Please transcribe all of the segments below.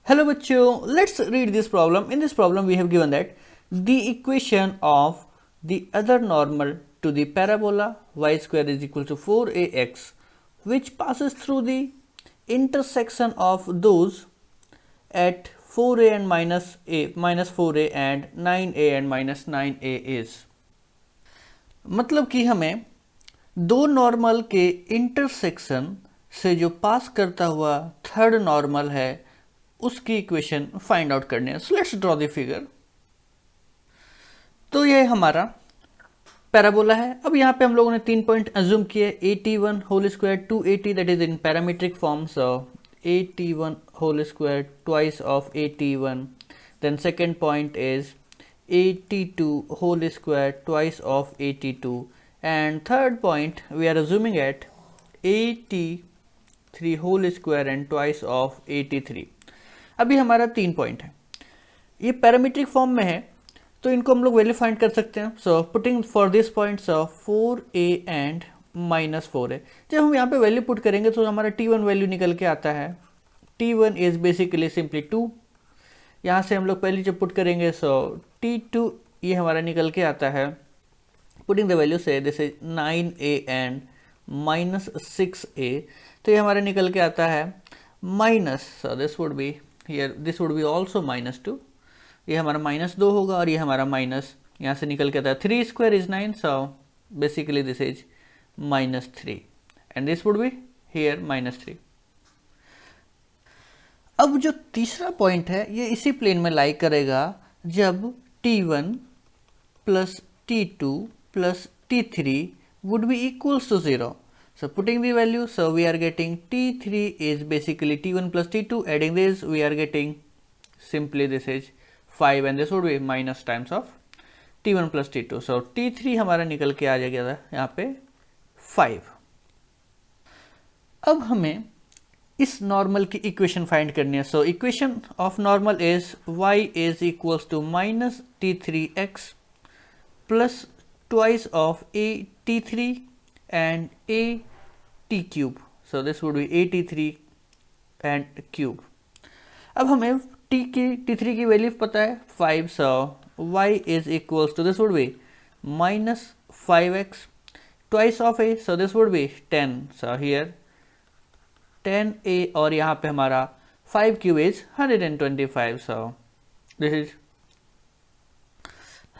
Hello bachcho, let's read this problem. In this problem we have given that the equation of the other normal to the parabola y square is equal to 4ax which passes through the intersection of those at 4a and minus 4a and 9a and minus 9a is मतलब कि हमें दो normal के intersection से जो पास करता हुआ third normal है उसकी इक्वेशन फाइंड आउट करनी है। So let's draw the figure. तो ये हमारा पैराबोला है। अब यहाँ पे हम लोगों ने 3 पॉइंट अज्यूम किए, 81 whole square 280 that is in parametric form, so 81 whole square twice of 81, then second point is 82 whole square twice of 82 and third point we are assuming at 83 whole square and twice of 83। अभी हमारा 3 point है, ये parametric form में है तो इनको हम लोग वैल्यू फाइंड कर सकते हैं। So putting for this points of 4a and minus 4a, जब हम यहाँ पे वैल्यू पुट करेंगे तो हमारा t1 वैल्यू निकल के आता है। t1 इज बेसिकली सिंपली 2, यहाँ से हम लोग पहले जब पुट करेंगे सो t2 ये हमारा निकल के आता है, पुटिंग द वैल्यू से this is 9a and minus 6a, तो ये हमारा निकल के आता है minus, so this would be here, this would B also minus 2, ये हमारा माइनस 2 होगा और ये हमारा माइनस यहाँ से निकल के आता है 3 square is 9, so basically this is minus 3 and this would be here minus 3। अब जो तीसरा पॉइंट है ये इसी प्लेन में लाई करेगा जब t1 plus t2 plus t3 would be equals to 0. So putting the value, so we are getting t3 is basically t1 plus t2, adding this we are getting simply this is 5 and this would be minus times of t1 plus t2. So t3 हमारा निकल के आ जाएगा यहाँ पे 5। अब हमें इस normal की इक्वेशन फाइंड करनी है। So equation of normal is y is equals to minus t3x plus twice of a t3 and a t cube, so this would be a t3 and cube. अब हमें t3 की value पता है 5, so y is equals to this would be minus 5x twice of a, so this would be 10, so here 10a और यहाँ पे हमारा 5 cube is 125, so this is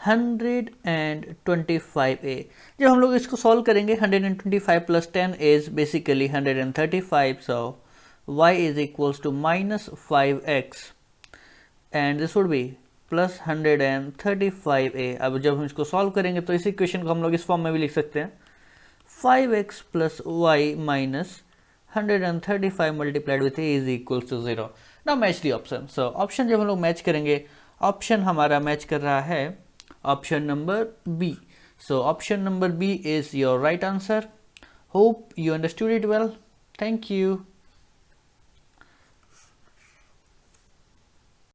125a। जब हम लोग इसको सॉल्व करेंगे 125 plus 10 is basically 135, so y is equals to minus 5x and this would be plus 135a। अब जब हम इसको सॉल्व करेंगे तो इस इक्वेशन को हम लोग इस फॉर्म में भी लिख सकते हैं, 5x plus y minus 135 multiplied with a is equals to 0। Now match the option. So option जब हम लोग मैच करेंगे, ऑप्शन हमारा मैच कर रहा है option number B. So option number B is your right answer. Hope you understood it well. Thank you.